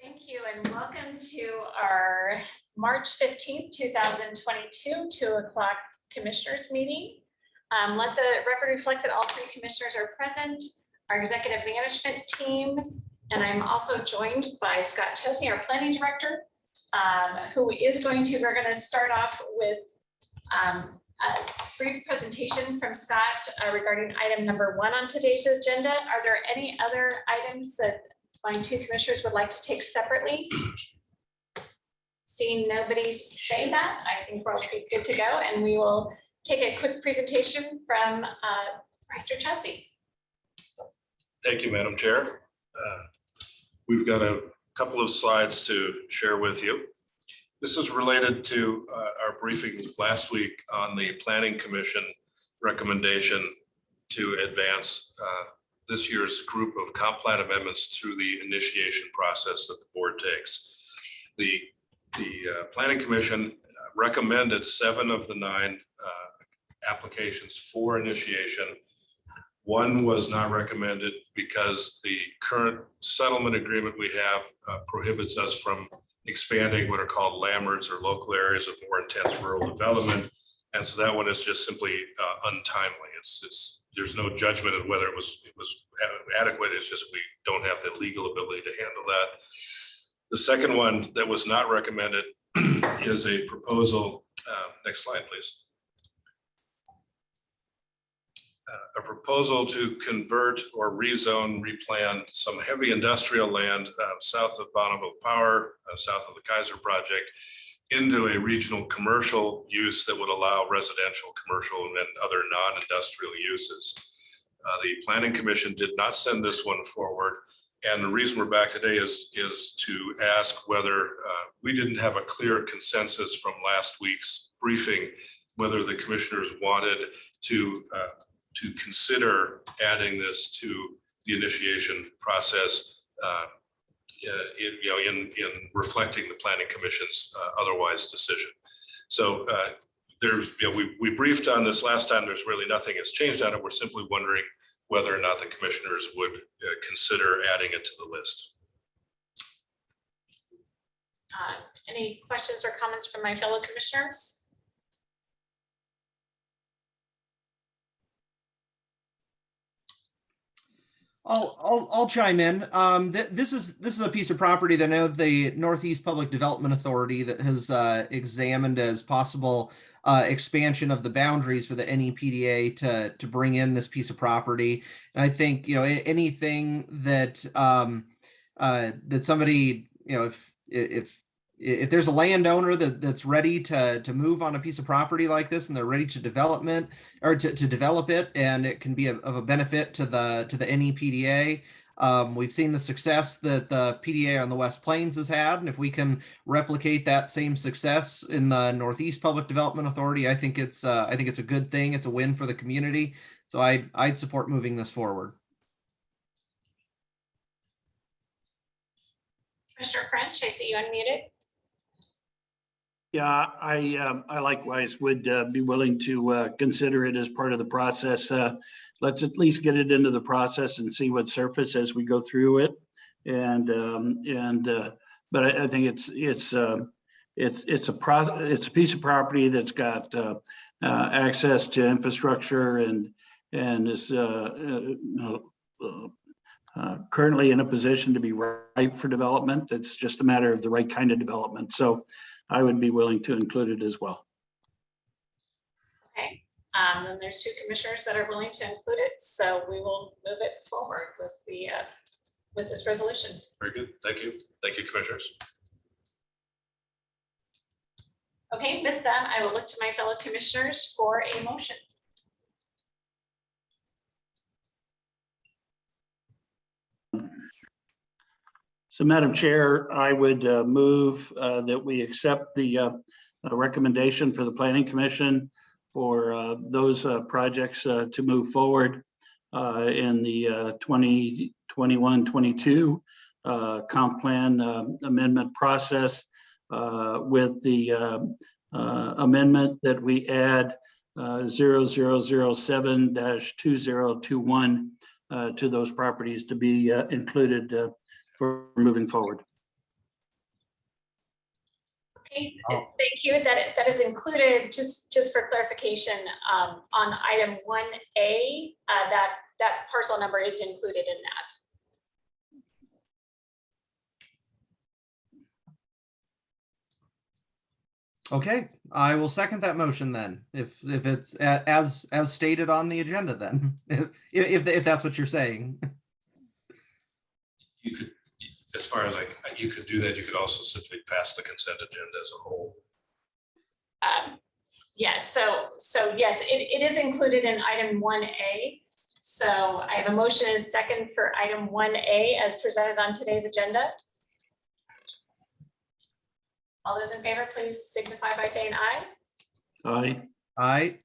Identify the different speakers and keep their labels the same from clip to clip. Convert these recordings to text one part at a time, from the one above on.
Speaker 1: Thank you and welcome to our March 15th, 2022, 2 o'clock commissioners meeting. Let the record reflect that all three commissioners are present, our executive management team, and I'm also joined by Scott Chesney, our planning director, we're going to start off with a brief presentation from Scott regarding item number 1 on today's agenda. Are there any other items that my two commissioners would like to take separately? Seeing nobody say that, I think we're all good to go, and we will take a quick presentation from Mr. Chesney.
Speaker 2: Thank you, Madam Chair. We've got a couple of slides to share with you. This is related to our briefing last week on the Planning Commission recommendation to advance this year's group of comp plan amendments through the initiation process that the board takes. The Planning Commission recommended 7 of the 9 applications for initiation. 1 was not recommended because the current settlement agreement we have prohibits us from expanding what are called landmarks or local areas of more intense rural development. And so that one is just simply untimely. There's no judgment of whether it was adequate. It's just we don't have the legal ability to handle that. The second one that was not recommended is a proposal. Next slide, please. A proposal to convert or rezone, replan some heavy industrial land south of Bonneville Power, south of the Kaiser project, into a regional commercial use that would allow residential, commercial, and then other non-industrial uses. The Planning Commission did not send this one forward. And the reason we're back today is to ask whether we didn't have a clear consensus from last week's briefing, whether the commissioners wanted to consider adding this to the initiation process in reflecting the Planning Commission's otherwise decision. So we briefed on this last time. There's really nothing has changed on it. We're simply wondering whether or not the commissioners would consider adding it to the list.
Speaker 1: Any questions or comments from my fellow commissioners?
Speaker 3: I'll chime in. This is a piece of property that I know the Northeast Public Development Authority that has examined as possible expansion of the boundaries for the NEPDA to bring in this piece of property. And I think anything that that somebody if there's a landowner that's ready to move on a piece of property like this and they're ready to develop it, and it can be of a benefit to the NEPDA. We've seen the success that the PDA on the West Plains has had, and if we can replicate that same success in the Northeast Public Development Authority, I think it's a good thing. It's a win for the community. So I'd support moving this forward.
Speaker 1: Commissioner French, I see you unmuted.
Speaker 4: Yeah, I likewise would be willing to consider it as part of the process. Let's at least get it into the process and see what surface as we go through it. But I think it's a piece of property that's got access to infrastructure and is currently in a position to be ripe for development. It's just a matter of the right kind of development. So I would be willing to include it as well.
Speaker 1: Okay, and there's 2 commissioners that are willing to include it, so we will move it forward with the with this resolution.
Speaker 2: Very good. Thank you. Thank you, commissioners.
Speaker 1: Okay, with that, I will look to my fellow commissioners for a motion.
Speaker 4: So, Madam Chair, I would move that we accept the recommendation for the Planning Commission for those projects to move forward in the 2021-22 comp plan amendment process with the amendment that we add 0007-2021 to those properties to be included for moving forward.
Speaker 1: Okay,
Speaker 3: Oh.
Speaker 1: thank you. That is included, just for clarification, on item 1A, that parcel number is included in that.
Speaker 3: Okay, I will second that motion then, if it's as stated on the agenda then, if that's what you're saying.
Speaker 2: You could, as far as you could do that, you could also simply pass the consent agenda as a whole.
Speaker 1: Yes, so yes, it is included in item 1A. So I have a motion and a second for item 1A as presented on today's agenda. All those in favor, please signify by saying aye.
Speaker 4: Aye.
Speaker 3: Aye.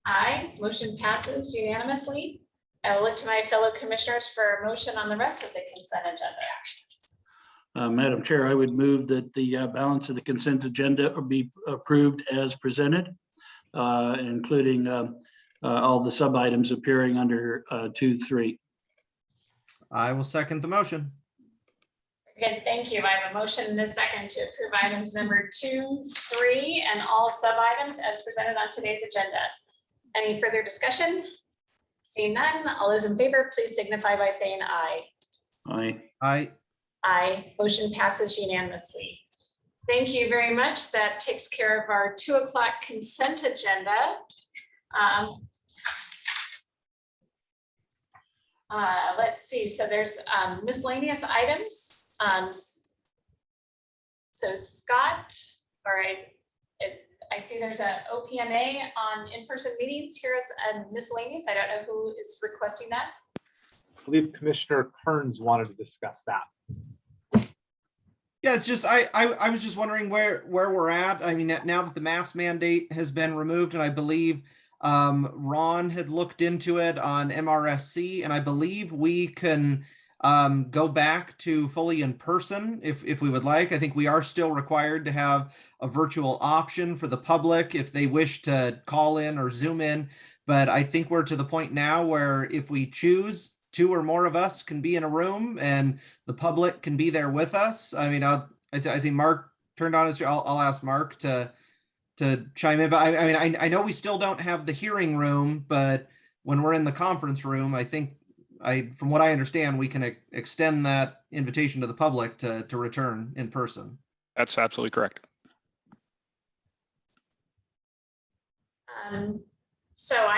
Speaker 1: Aye, motion passes unanimously. I will look to my fellow commissioners for a motion on the rest of the consent agenda.
Speaker 4: Madam Chair, I would move that the balance of the consent agenda be approved as presented, including all the sub items appearing under 2.3.
Speaker 3: I will second the motion.
Speaker 1: Good, thank you. I have a motion and a second to approve items number 2, 3, and all sub items as presented on today's agenda. Any further discussion? Seeing none, all those in favor, please signify by saying aye.
Speaker 4: Aye.
Speaker 3: Aye.
Speaker 1: Aye, motion passes unanimously. Thank you very much. That takes care of our 2 o'clock consent agenda. Let's see, so there's miscellaneous items. So Scott, all right, I see there's a OPMA on in-person meetings here as a miscellaneous. I don't know who is requesting that.
Speaker 5: I believe Commissioner Kearns wanted to discuss that.
Speaker 3: Yeah, it's just I was just wondering where we're at. I mean, now that the mask mandate has been removed, and I believe Ron had looked into it on MRSC, and I believe we can go back to fully in person if we would like. I think we are still required to have a virtual option for the public if they wish to call in or Zoom in. But I think we're to the point now where if we choose, 2 or more of us can be in a room and the public can be there with us. I mean, I see Mark turned on his, I'll ask Mark to chime in, but I know we still don't have the hearing room, but when we're in the conference room, I think from what I understand, we can extend that invitation to the public to return in person.
Speaker 6: That's absolutely correct.
Speaker 1: So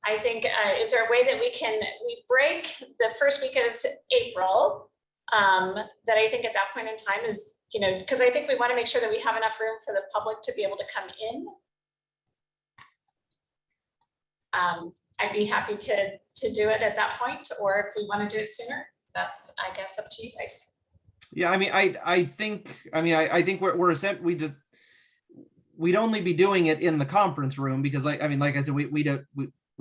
Speaker 1: I think, is there a way that we break the first week of April? That I think at that point in time is, because I think we want to make sure that we have enough room for the public to be able to come in. I'd be happy to do it at that point, or if we want to do it sooner, that's, I guess, up to you guys.
Speaker 3: Yeah, I mean, I think we'd only be doing it in the conference room because, like I said, we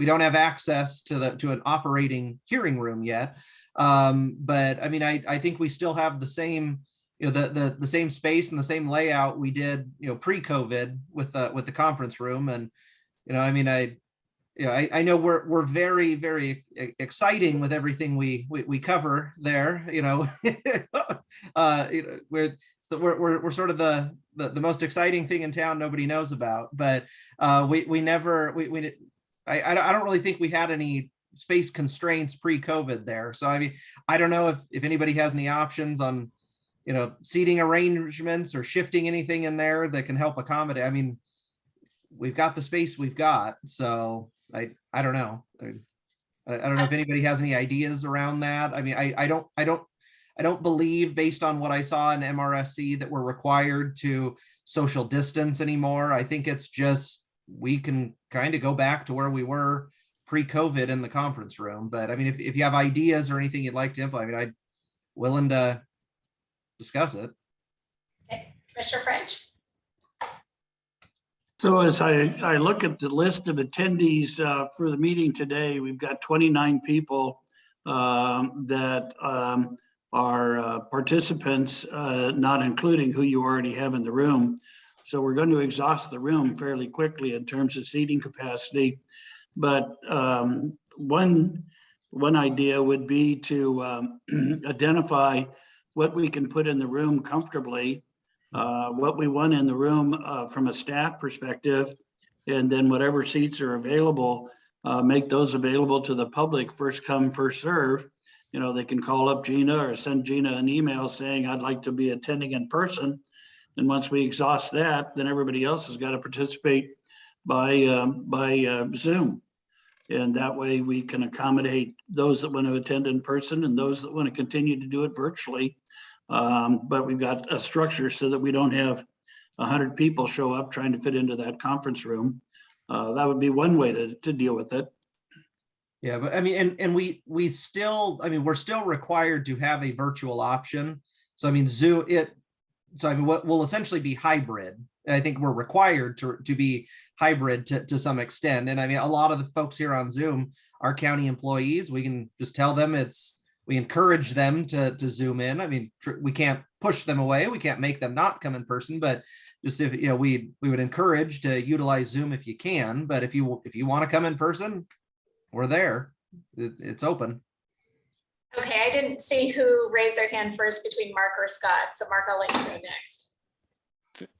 Speaker 3: don't have access to an operating hearing room yet. But I mean, I think we still have the same, the same space and the same layout we did, pre-COVID with the conference room. And, I mean, I know we're very, very exciting with everything we cover there, we're sort of the most exciting thing in town nobody knows about, but I don't really think we had any space constraints pre-COVID there. So I mean, I don't know if anybody has any options on, seating arrangements or shifting anything in there that can help accommodate. I mean, we've got the space we've got, so I don't know. I don't know if anybody has any ideas around that. I mean, I don't believe, based on what I saw in MRSC, that we're required to social distance anymore. I think it's just, we can kind of go back to where we were pre-COVID in the conference room. But I mean, if you have ideas or anything you'd like to implement, I'm willing to discuss it.
Speaker 1: Okay, Commissioner French.
Speaker 4: So as I look at the list of attendees for the meeting today, we've got 29 people that are participants, not including who you already have in the room. So we're going to exhaust the room fairly quickly in terms of seating capacity. But one idea would be to identify what we can put in the room comfortably what we want in the room from a staff perspective, and then whatever seats are available, make those available to the public, first come, first serve. You know, they can call up Gina or send Gina an email saying, I'd like to be attending in person. And once we exhaust that, then everybody else has got to participate by Zoom. And that way we can accommodate those that want to attend in person and those that want to continue to do it virtually. But we've got a structure so that we don't have 100 people show up trying to fit into that conference room. That would be one way to deal with it.
Speaker 3: Yeah, but I mean, and we still, I mean, we're still required to have a virtual option. So I mean, so I mean, what will essentially be hybrid. I think we're required to be hybrid to some extent. And I mean, a lot of the folks here on Zoom are county employees. We can just tell them we encourage them to Zoom in. I mean, we can't push them away. We can't make them not come in person, but just if, you know, we would encourage to utilize Zoom if you can, but if you want to come in person, we're there. It's open.
Speaker 1: Okay, I didn't see who raised their hand first between Mark or Scott. So Mark, I'll let you go next.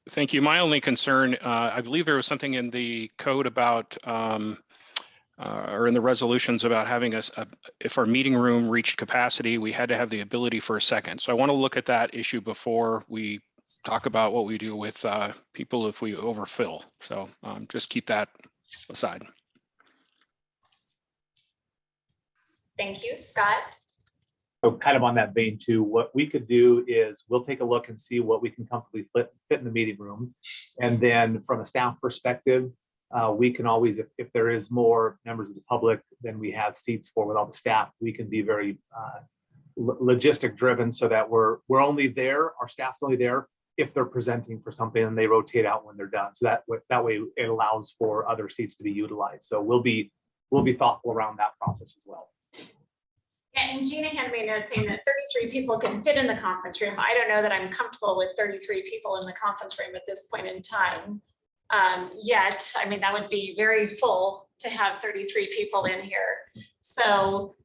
Speaker 6: Thank you. My only concern, I believe there was something in the code about, or in the resolutions about having if our meeting room reached capacity, we had to have the ability for a second. So I want to look at that issue before we talk about what we do with people if we overfill. So just keep that aside.
Speaker 1: Thank you, Scott.
Speaker 5: So kind of on that vein too, what we could do is we'll take a look and see what we can comfortably fit in the meeting room. And then from a staff perspective, we can always, if there is more members of the public than we have seats for with all the staff, we can be very logistic driven so that we're only there, our staff's only there if they're presenting for something and they rotate out when they're done. So that way it allows for other seats to be utilized. So we'll be thoughtful around that process as well.
Speaker 1: Yeah, and Gina handed me a note saying that 33 people can fit in the conference room. I don't know that I'm comfortable with 33 people in the conference room at this point in time yet. I mean, that would be very full to have 33 people in here. So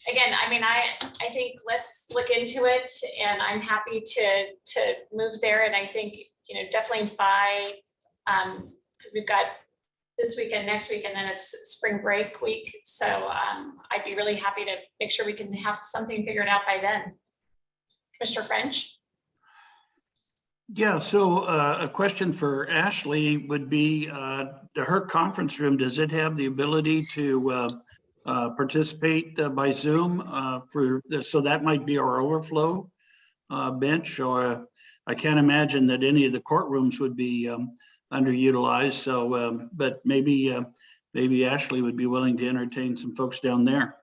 Speaker 1: again, I mean, I think let's look into it, and I'm happy to move there. And I think, you know, definitely by, because we've got this weekend, next week, and then it's spring break week. So I'd be really happy to make sure we can have something figured out by then. Commissioner French?
Speaker 4: Yeah, so a question for Ashley would be, her conference room, does it have the ability to participate by Zoom so that might be our overflow bench, or I can't imagine that any of the courtrooms would be underutilized. So, but maybe Ashley would be willing to entertain some folks down there.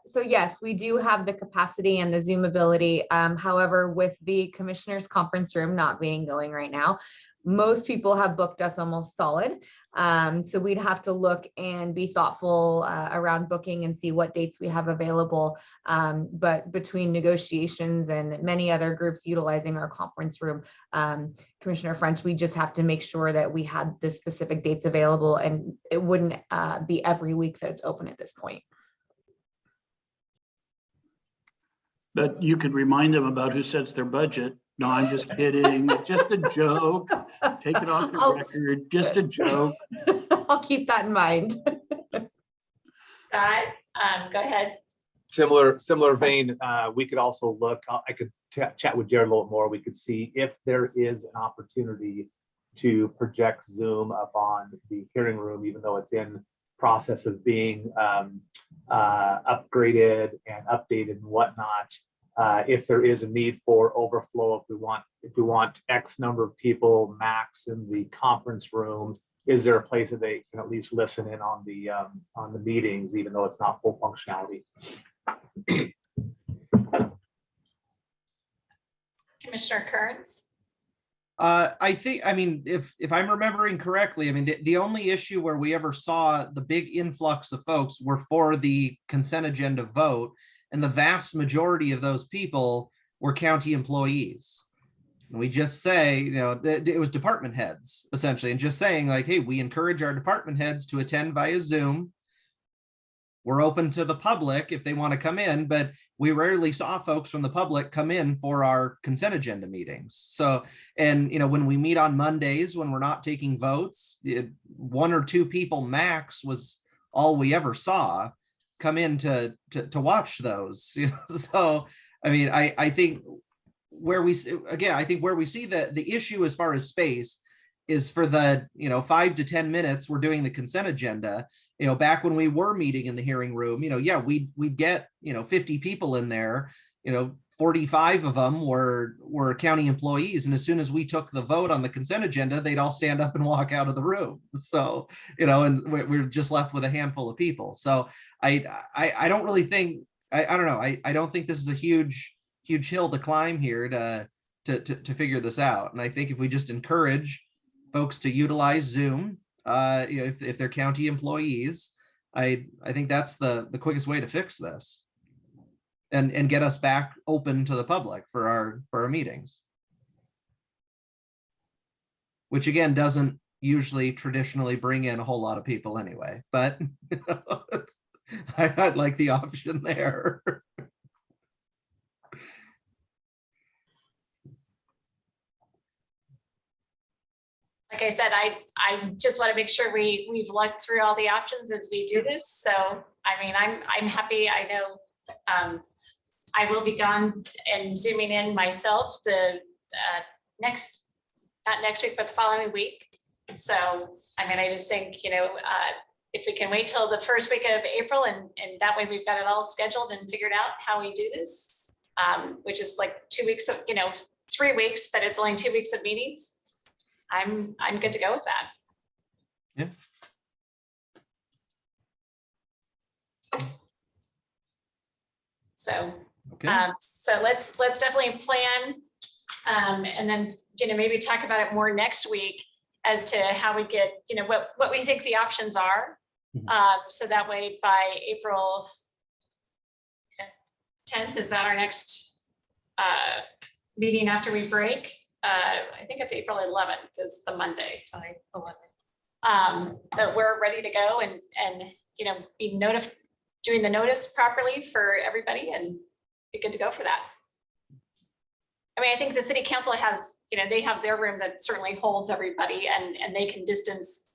Speaker 7: So yes, we do have the capacity and the Zoom ability. However, with the commissioners conference room not being going right now, most people have booked us almost solid. So we'd have to look and be thoughtful around booking and see what dates we have available. But between negotiations and many other groups utilizing our conference room, Commissioner French, we just have to make sure that we had the specific dates available, and it wouldn't be every week that it's open at this point.
Speaker 4: But you could remind them about who sets their budget. No, I'm just kidding. It's just a joke. Take it off the record. Just a joke.
Speaker 7: I'll keep that in mind.
Speaker 1: Scott, go ahead.
Speaker 5: Similar vein, we could also look, I could chat with Jared a little more. We could see if there is an opportunity to project Zoom up on the hearing room, even though it's in process of being upgraded and updated and whatnot. If there is a need for overflow, if we want X number of people max in the conference room, is there a place that they can at least listen in on the meetings, even though it's not full functionality?
Speaker 1: Commissioner Kearns?
Speaker 3: I think, I mean, if I'm remembering correctly, I mean, the only issue where we ever saw the big influx of folks were for the consent agenda vote, and the vast majority of those people were county employees. And we just say, you know, it was department heads essentially, and just saying like, hey, we encourage our department heads to attend via Zoom. we're open to the public if they want to come in, but we rarely saw folks from the public come in for our consent agenda meetings. So, and when we meet on Mondays, when we're not taking votes, 1 or 2 people max was all we ever saw come in to watch those. So, I mean, I think where we see the issue as far as space is for the 5 to 10 minutes we're doing the consent agenda. Back when we were meeting in the hearing room, yeah, we'd get 50 people in there, 45 of them were county employees, and as soon as we took the vote on the consent agenda, they'd all stand up and walk out of the room. So and we're just left with a handful of people. So I don't really think, I don't know, I don't think this is a huge hill to climb here to figure this out. And I think if we just encourage folks to utilize Zoom, if they're county employees, I think that's the quickest way to fix this and get us back open to the public for our meetings. Which again, doesn't usually traditionally bring in a whole lot of people anyway, but I'd like the option there.
Speaker 1: Like I said, I just want to make sure we've looked through all the options as we do this. So, I mean, I'm happy. I know I will be gone and zooming in myself the not next week, but the following week. So, I mean, I just think, if we can wait till the first week of April and that way we've got it all scheduled and figured out how we do this, which is like 2 weeks of, 3 weeks, but it's only 2 weeks of meetings. I'm good to go with that.
Speaker 3: Yeah.
Speaker 1: So,
Speaker 3: Okay.
Speaker 1: so let's definitely plan, and then maybe talk about it more next week as to how we get what we think the options are. So that way by April 10th, is that our next meeting after we break? I think it's April 11th is the Monday. 11th. That we're ready to go and be doing the notice properly for everybody and be good to go for that. I mean, I think the city council has, they have their room that certainly holds everybody and they can distance,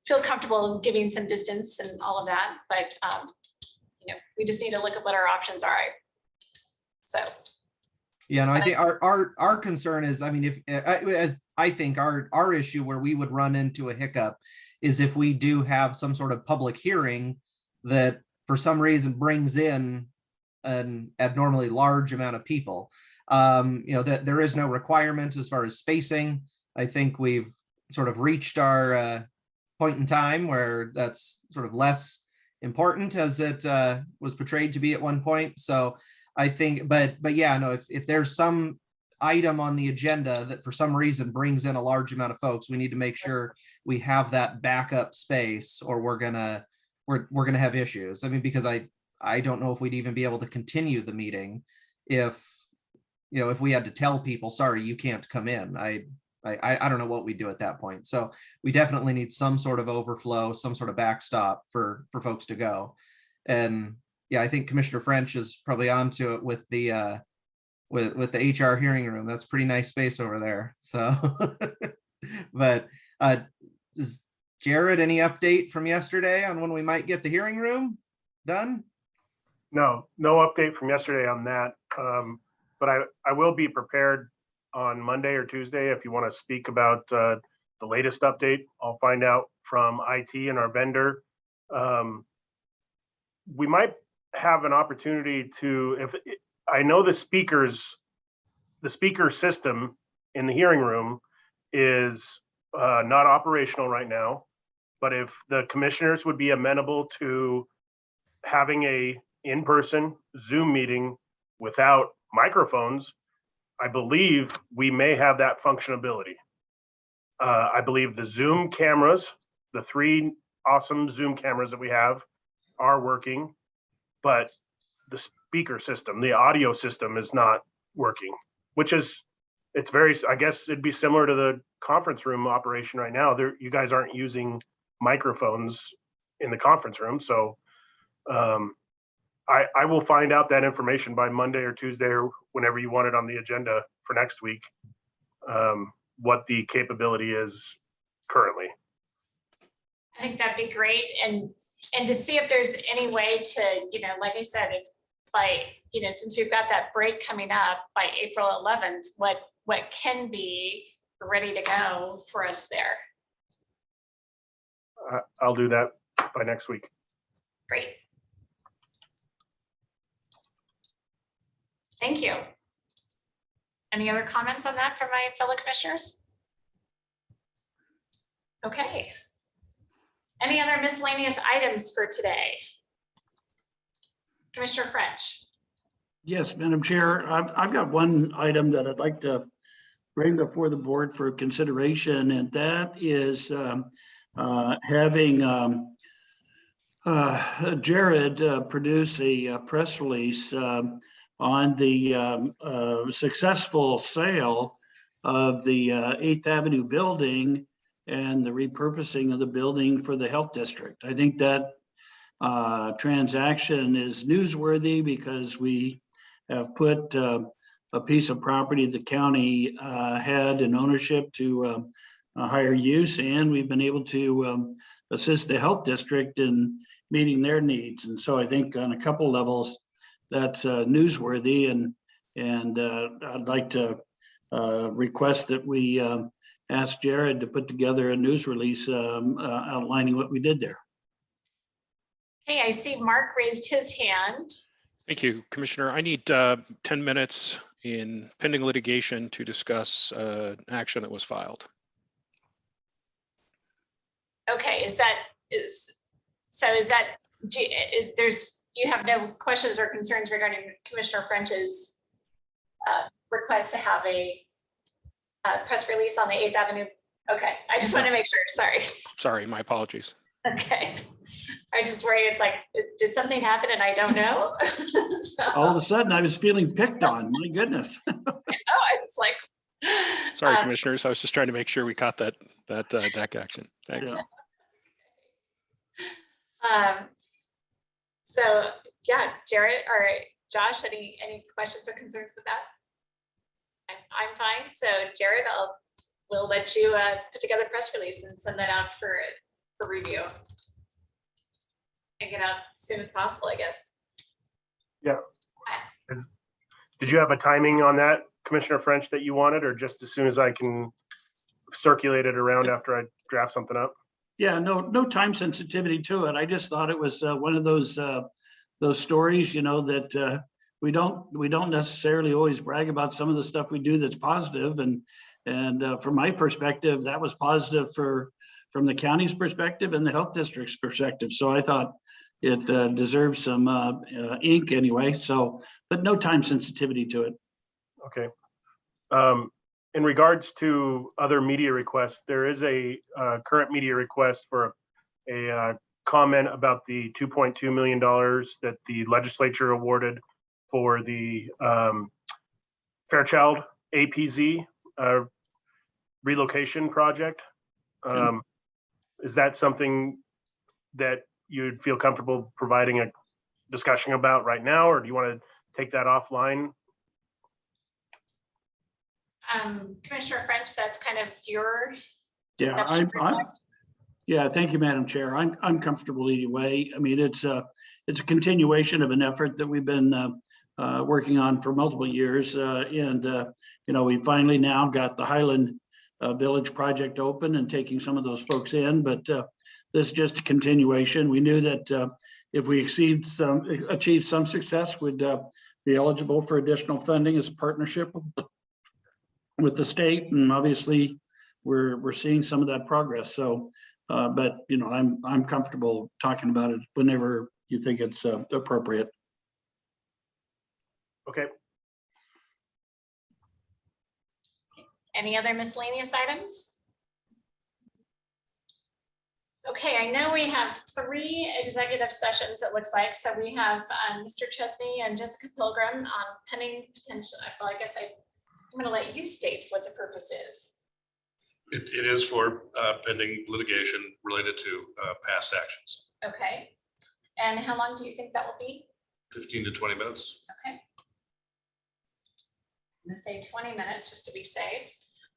Speaker 1: feel comfortable giving some distance and all of that. But, we just need to look at what our options are. So.
Speaker 3: Yeah, no, I think our concern is, I mean, if I think our issue where we would run into a hiccup is if we do have some sort of public hearing that for some reason brings in an abnormally large amount of people. That there is no requirement as far as spacing. I think we've sort of reached our point in time where that's sort of less important as it was portrayed to be at one point. So I think, but yeah, no, if there's some item on the agenda that for some reason brings in a large amount of folks, we need to make sure we have that backup space or we're gonna have issues. I mean, because I don't know if we'd even be able to continue the meeting if we had to tell people, sorry, you can't come in. I don't know what we do at that point. So we definitely need some sort of overflow, some sort of backstop for folks to go. And yeah, I think Commissioner French is probably onto it with the with the HR hearing room. That's pretty nice space over there. So, but is Jared, any update from yesterday on when we might get the hearing room done?
Speaker 8: No update from yesterday on that. But I will be prepared on Monday or Tuesday if you want to speak about the latest update. I'll find out from IT and our vendor. We might have an opportunity to, if I know the speaker system in the hearing room is not operational right now, but if the commissioners would be amenable to having a in-person Zoom meeting without microphones, I believe we may have that functionality. I believe the Zoom cameras, the 3 awesome Zoom cameras that we have are working, but the speaker system, the audio system is not working, which is, I guess it'd be similar to the conference room operation right now. You guys aren't using microphones in the conference room. So I will find out that information by Monday or Tuesday or whenever you want it on the agenda for next week, what the capability is currently.
Speaker 1: I think that'd be great. And to see if there's any way to, like I said, if by, since we've got that break coming up by April 11th, what can be ready to go for us there.
Speaker 8: I'll do that by next week.
Speaker 1: Great. Thank you. Any other comments on that from my fellow commissioners? Okay. Any other miscellaneous items for today? Commissioner French.
Speaker 4: Yes, Madam Chair, I've got one item that I'd like to bring before the board for consideration, and that is having Jared produce a press release on the successful sale of the 8th Avenue building and the repurposing of the building for the health district. I think that transaction is newsworthy because we have put a piece of property the county had in ownership to a higher use, and we've been able to assist the health district in meeting their needs. And so I think on a couple levels, that's newsworthy, and I'd like to request that we ask Jared to put together a news release outlining what we did there.
Speaker 1: Hey, I see Mark raised his hand.
Speaker 6: Thank you, Commissioner. I need 10 minutes in pending litigation to discuss action that was filed.
Speaker 1: Okay, you have no questions or concerns regarding Commissioner French's request to have a press release on the 8th Avenue? Okay, I just want to make sure, sorry.
Speaker 6: Sorry, my apologies.
Speaker 1: Okay, I was just worried, it's like, did something happen and I don't know? So,
Speaker 4: All of a sudden, I was feeling picked on, my goodness.
Speaker 1: I was like.
Speaker 6: Sorry, Commissioners, I was just trying to make sure we caught that deck action. Thanks.
Speaker 4: Yeah.
Speaker 1: So yeah, Jared or Josh, any questions or concerns with that? I'm fine. So Jared, we'll let you put together a press release and send that out for review. And get out as soon as possible, I guess.
Speaker 8: Yeah. Did you have a timing on that, Commissioner French, that you wanted, or just as soon as I can circulate it around after I draft something up?
Speaker 4: Yeah, no time sensitivity to it. I just thought it was one of those stories, that we don't necessarily always brag about some of the stuff we do that's positive. And from my perspective, that was positive from the county's perspective and the health district's perspective. So I thought it deserves some ink anyway. So, but no time sensitivity to it.
Speaker 8: Okay. In regards to other media requests, there is a current media request for a comment about the $2.2 million that the legislature awarded for the Fairchild APZ relocation project. Is that something that you'd feel comfortable providing a discussion about right now, or do you want to take that offline?
Speaker 1: Commissioner French, that's kind of your.
Speaker 4: Yeah, yeah, thank you, Madam Chair. I'm comfortable either way. I mean, it's a continuation of an effort that we've been working on for multiple years, and we finally now got the Highland Village project open and taking some of those folks in. But this is just a continuation. We knew that if we achieve some success, we'd be eligible for additional funding as a partnership with the state, and obviously we're seeing some of that progress. So, but I'm comfortable talking about it whenever you think it's appropriate.
Speaker 8: Okay.
Speaker 1: Any other miscellaneous items? Okay, I know we have 3 executive sessions, it looks like. So we have Mr. Chesney and Jessica Pilgrim on pending potential. Well, I guess I'm going to let you state what the purpose is.
Speaker 2: It is for pending litigation related to past actions.
Speaker 1: Okay. And how long do you think that will be?
Speaker 2: 15 to 20 minutes.
Speaker 1: Okay. I'm gonna say 20 minutes just to be safe.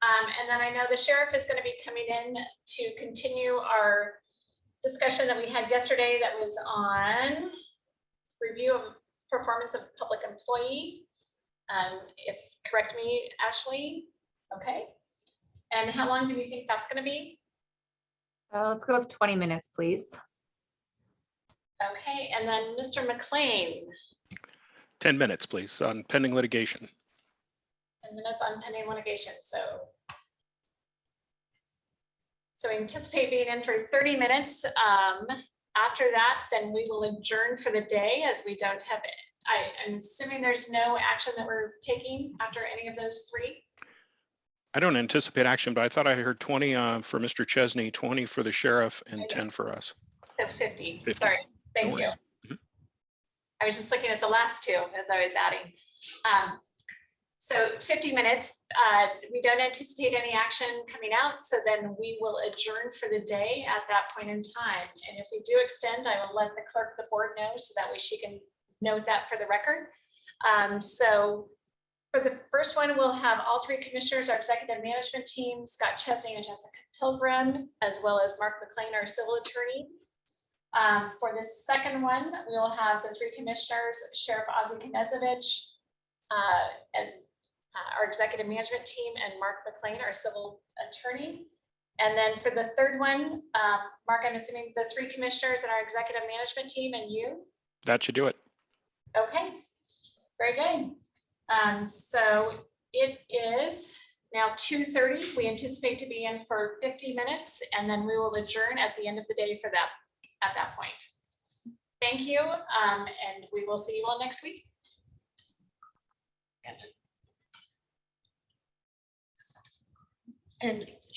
Speaker 1: And then I know the sheriff is going to be coming in to continue our discussion that we had yesterday that was on review of performance of public employee. If, correct me, Ashley, okay? And how long do we think that's going to be?
Speaker 7: Let's go with 20 minutes, please.
Speaker 1: Okay, and then Mr. McLean,
Speaker 6: 10 minutes, please, on pending litigation.
Speaker 1: 10 minutes on pending litigation, so anticipate being in for 30 minutes. After that, then we will adjourn for the day as we don't have it. I'm assuming there's no action that we're taking after any of those three.
Speaker 6: I don't anticipate action, but I thought I heard 20 for Mr. Chesney, 20 for the sheriff, and 10 for us.
Speaker 1: So 50,
Speaker 6: 50.
Speaker 1: sorry,
Speaker 6: No
Speaker 1: thank you.
Speaker 6: worries. Mhm.
Speaker 1: I was just looking at the last two as I was adding. So 50 minutes, we don't anticipate any action coming out, so then we will adjourn for the day at that point in time. And if we do extend, I will let the clerk of the board know so that way she can note that for the record. So for the first one, we'll have all three commissioners, our executive management team, Scott Chesney and Jessica Pilgrim, as well as Mark McLean, our civil attorney. For the second one, we will have the three commissioners, Sheriff Ozzie Knezovich, and our executive management team, and Mark McLean, our civil attorney. And then for the third one, Mark, I'm assuming the three commissioners and our executive management team and you.
Speaker 6: That should do it.
Speaker 1: Okay, very good. So it is now 2:30. We anticipate to be in for 50 minutes, and then we will adjourn at the end of the day for that, at that point. Thank you, and we will see you all next week. And